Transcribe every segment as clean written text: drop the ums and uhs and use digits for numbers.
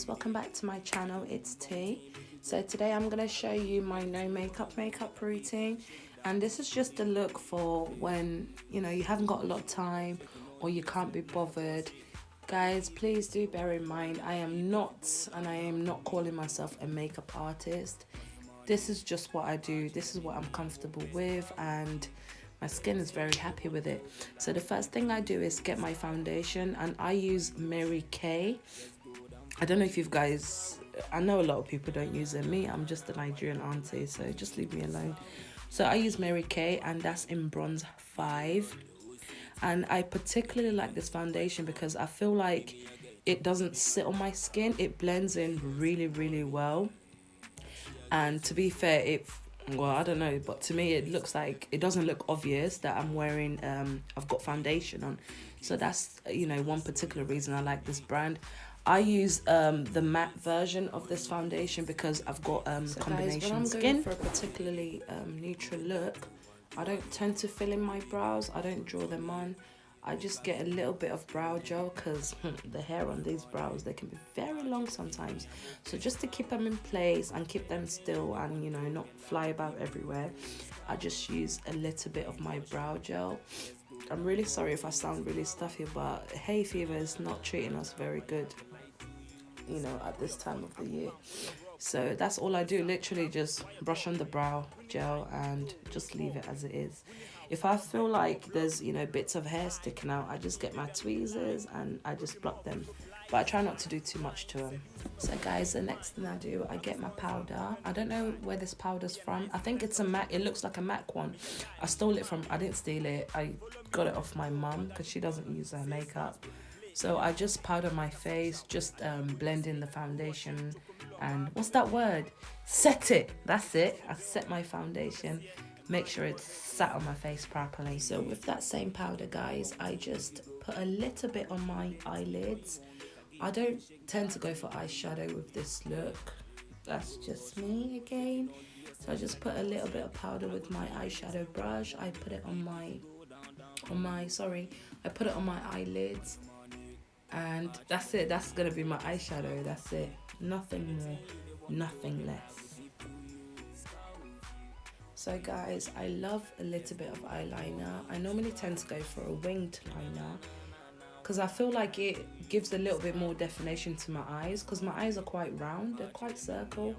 guys, welcome back to my channel. It's T. So today I'm going to show you my no makeup routine, and this is just a look for when you haven't got a lot of time or you can't be bothered. Guys, please do bear in mind I am not calling myself a makeup artist. This is just what I do. This is what I'm comfortable with, and my skin is very happy with it. So the first thing I do is get my foundation, and I use Mary Kay. I don't know if you guys, I know a lot of people don't use it. Me, I'm just a Nigerian auntie, so just leave me alone. So I use Mary Kay, and that's in bronze 5. And I particularly like this foundation because I feel like it doesn't sit on my skin. It blends in really, really well. And to be fair, I don't know, but to me it looks like, it doesn't look obvious that I'm wearing I've got foundation on. So that's one particular reason I like this brand. I use the matte version of this foundation because I've got combination when I'm skin. going for a particularly neutral look, I don't tend to fill in my brows. I don't draw them on. I just get a little bit of brow gel because the hair on these brows, they can be very long sometimes. So just to keep them in place and keep them still and not fly about everywhere, I just use a little bit of my brow gel. I'm really sorry if I sound really stuffy, but hay fever is not treating us very good at this time of the year. So that's all I do, literally just brush on the brow gel and just leave it as it is. If I feel like there's bits of hair sticking out, I just get my tweezers and I just pluck them, but I try not to do too much to them. So guys, the next thing I do, I get my powder. I don't know where this powder's from. I think it's a MAC. It looks like a MAC one. I stole it from, I didn't steal it, I got it off my mum because she doesn't use her makeup. So I just powder my face, just blend in the foundation and what's that word? Set it. That's it. I set my foundation, make sure it's sat on my face properly. So with that same powder, guys, I just put a little bit on my eyelids. I don't tend to go for eyeshadow with this look. That's just me again. So I just put a little bit of powder with my eyeshadow brush. I put it on my eyelids. And that's it. That's gonna be my eyeshadow. That's it. Nothing more, nothing less. So guys, I love a little bit of eyeliner. I normally tend to go for a winged liner because I feel like it gives a little bit more definition to my eyes, because my eyes are quite round, they're quite circle.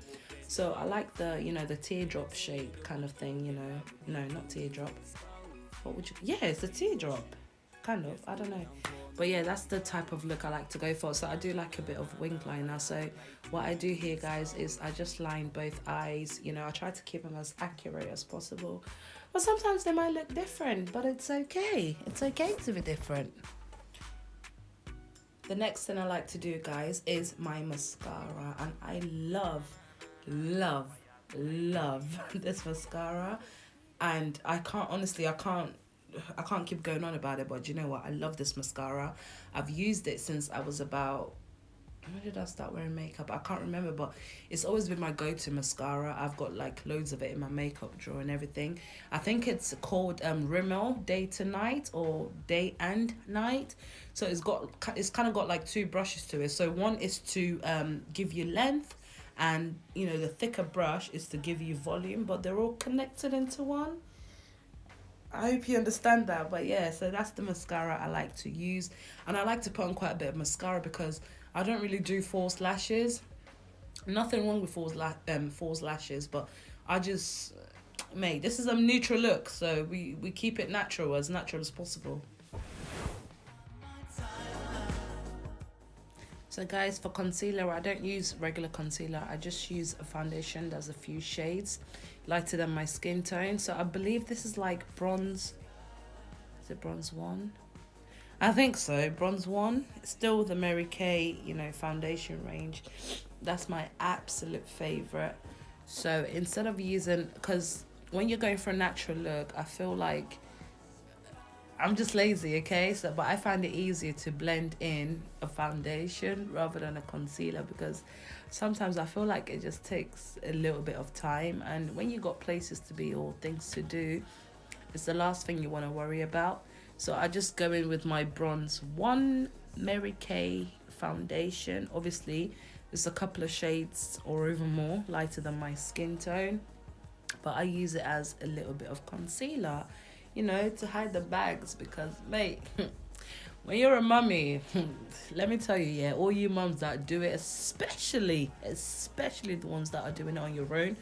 So I like the the teardrop shape kind of thing. No, not teardrop. What would you? Yeah, it's a teardrop, kind of. I don't know. But yeah, that's the type of look I like to go for. So I do like a bit of winged liner. So what I do here, guys, is I just line both eyes. I try to keep them as accurate as possible. But sometimes they might look different, but it's okay. It's okay to be different. The next thing I like to do, guys, is my mascara. And I love this mascara. And I can't keep going on about it, but you know what? I love this mascara. I've used it since I was about, when did I start wearing makeup? I can't remember, but it's always been my go-to mascara. I've got like loads of it in my makeup drawer and everything. I think it's called Rimmel Day to Night or Day and Night. So it's kind of got like 2 brushes to it. So one is to give you length, and the thicker brush is to give you volume, but they're all connected into one. I hope you understand that. But yeah, so that's the mascara I like to use. And I like to put on quite a bit of mascara because I don't really do false lashes. Nothing wrong with false lashes, but I just, mate, this is a neutral look, so we keep it natural as possible. So guys, for concealer, I don't use regular concealer. I just use a foundation that's a few shades lighter than my skin tone. So I believe this is like bronze. Is it bronze 1? I think so, bronze 1. It's still the Mary Kay, foundation range. That's my absolute favorite. So instead of using, because when you're going for a natural look, I feel like I'm just lazy, okay? But I find it easier to blend in a foundation rather than a concealer, because sometimes I feel like it just takes a little bit of time, and when you got places to be or things to do, it's the last thing you want to worry about. So I just go in with my bronze 1 Mary Kay foundation. Obviously, It's a couple of shades or even more lighter than my skin tone, but I use it as a little bit of concealer, you know, to hide the bags. Because mate, when you're a mummy, let me tell you, yeah, all you mums that do it, especially the ones that are doing it on your own,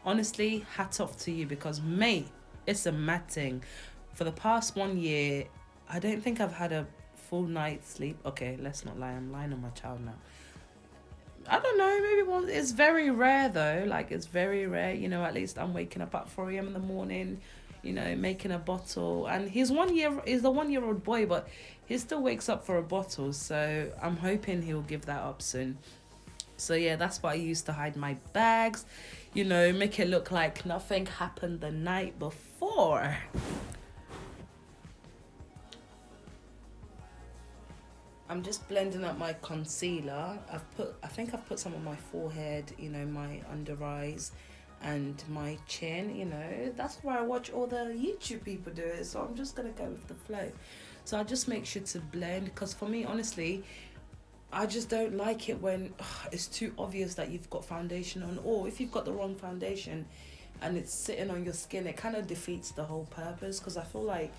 honestly, hat off to you. Because mate, it's a mad thing. For the past 1 year, I don't think I've had a full night's sleep. Okay, let's not lie, I'm lying on my child now. I don't know, maybe one. It's very rare though. Like, it's very rare. You know, at least I'm waking up at 4 a.m. in the morning, you know, making a bottle. And he's a 1 year old boy, but he still wakes up for a bottle. So I'm hoping he'll give that up soon. So yeah, that's what I use to hide my bags. You know, make it look like nothing happened the night before. I'm just blending up my concealer. I think I've put some on my forehead, you know, my under eyes and my chin, you know. That's where I watch all the YouTube people do it. So I'm just going to go with the flow. So I just make sure to blend, because for me, honestly, I just don't like it when it's too obvious that you've got foundation on, or if you've got the wrong foundation and it's sitting on your skin, it kind of defeats the whole purpose. Because I feel like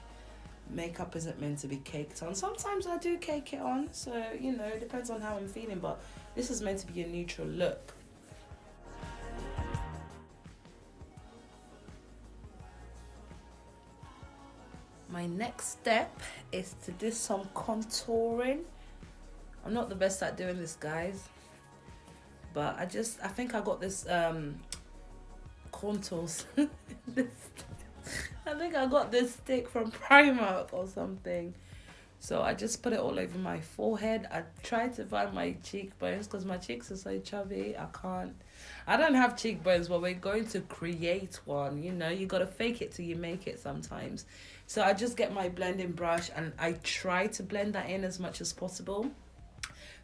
makeup isn't meant to be caked on. Sometimes I do cake it on, so you know, it depends on how I'm feeling, but this is meant to be a neutral look. My next step is to do some contouring. I'm not the best at doing this, guys, but I think I got this contours this, I think I got this stick from Primark or something. So I just put it all over my forehead. I tried to find my cheekbones because my cheeks are so chubby. I don't have cheekbones, but we're going to create one. You know, you got to fake it till you make it sometimes. So I just get my blending brush and I try to blend that in as much as possible.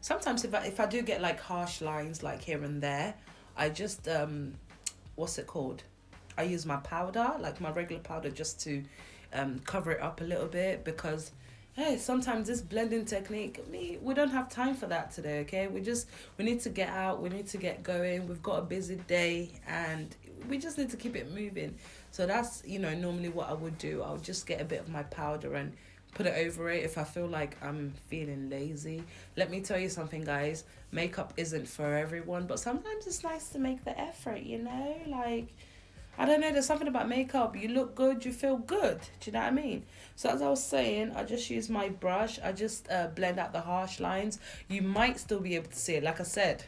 Sometimes if I do get like harsh lines like here and there, I just, what's it called? I use my powder, like my regular powder, just to cover it up a little bit. Because hey, sometimes this blending technique, we don't have time for that today, okay? We need to get out, we need to get going, we've got a busy day and we just need to keep it moving. So that's, you know, normally what I would do. I'll just get a bit of my powder and put it over it if I feel like I'm feeling lazy. Let me tell you something, guys, makeup isn't for everyone, but sometimes it's nice to make the effort, you know? Like, I don't know, there's something about makeup. You look good, you feel good. Do you know what I mean? So as I was saying, I just use my brush. I just blend out the harsh lines. You might still be able to see it. Like I said,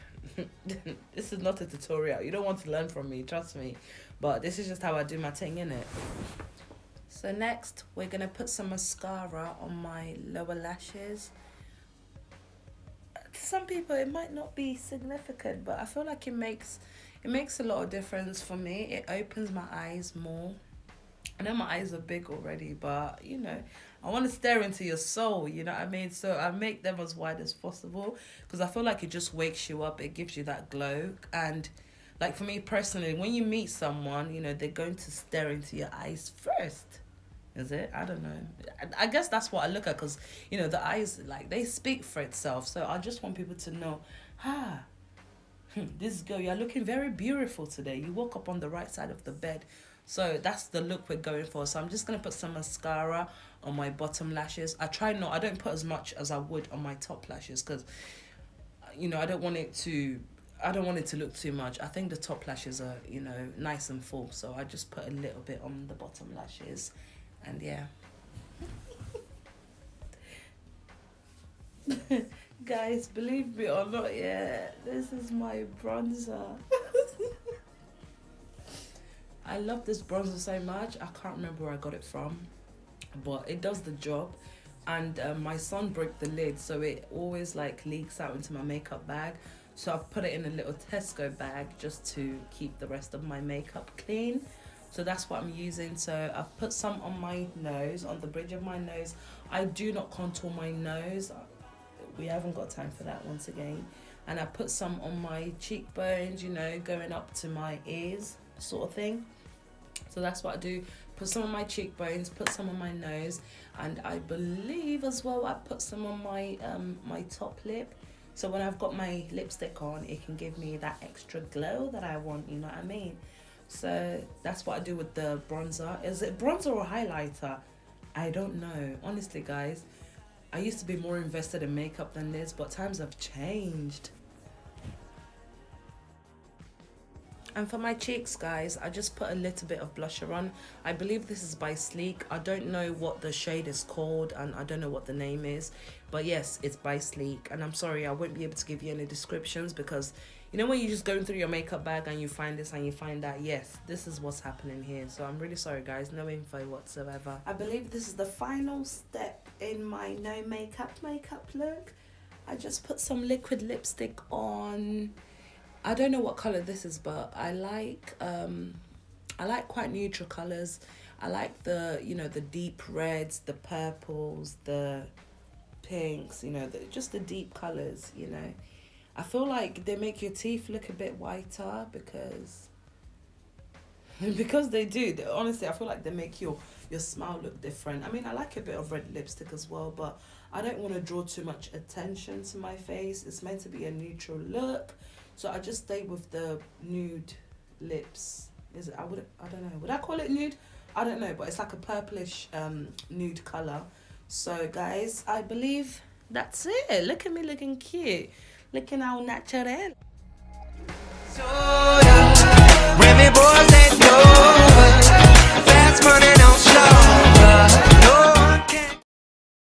this is not a tutorial. You don't want to learn from me, trust me. But this is just how I do my thing, innit? So next, we're going to put some mascara on my lower lashes. To some people, it might not be significant, but I feel like it makes a lot of difference for me. It opens my eyes more. I know my eyes are big already, but you know, I want to stare into your soul, you know what I mean? So I make them as wide as possible because I feel like it just wakes you up. It gives you that glow. And like for me personally, when you meet someone, you know, they're going to stare into your eyes first. Is it? I don't know. I guess that's what I look at because, you know, the eyes, like, they speak for itself. So I just want people to know, this girl, you're looking very beautiful today. You woke up on the right side of the bed. So that's the look we're going for. So I'm just going to put some mascara on my bottom lashes. I don't put as much as I would on my top lashes because, you know, I don't want it to look too much. I think the top lashes are, you know, nice and full. So I just put a little bit on the bottom lashes. And yeah. Guys, believe me or not, yeah, this is my bronzer. I love this bronzer so much. I can't remember where I got it from, but it does the job. And my son broke the lid, so it always like leaks out into my makeup bag. So I've put it in a little Tesco bag just to keep the rest of my makeup clean. So that's what I'm using. So I've put some on my nose, on the bridge of my nose. I do not contour my nose. We haven't got time for that once again. And I put some on my cheekbones, you know, going up to my ears sort of thing. So that's what I do. Put some on my cheekbones, put some on my nose. And I believe as well I put some on my my top lip. So when I've got my lipstick on, it can give me that extra glow that I want, you know what I mean? So that's what I do with the bronzer. Is it bronzer or highlighter? I don't know. Honestly, guys, I used to be more invested in makeup than this, but times have changed. And for my cheeks, guys, I just put a little bit of blusher on. I believe this is by Sleek. I don't know what the shade is called, and I don't know what the name is. But yes, it's by Sleek. And I'm sorry, I won't be able to give you any descriptions because, you know, when you're just going through your makeup bag and you find this and you find that, yes, this is what's happening here. So I'm really sorry, guys. No info whatsoever. I believe this is the final step in my no makeup look. I just put some liquid lipstick on. I don't know what color this is, but I like quite neutral colors. I like the, you know, the deep reds, the purples, the pinks, you know, just the deep colors, you know. I feel like they make your teeth look a bit whiter because they do. Honestly, I feel like they make your smile look different. I mean, I like a bit of red lipstick as well, but I don't want to draw too much attention to my face. It's meant to be a neutral look. So I just stay with the nude lips. Is it? I don't know. Would I call it nude? I don't know, but it's like a purplish nude color. So guys, I believe that's it. Look at me looking cute, looking all natural. So yeah, when me boys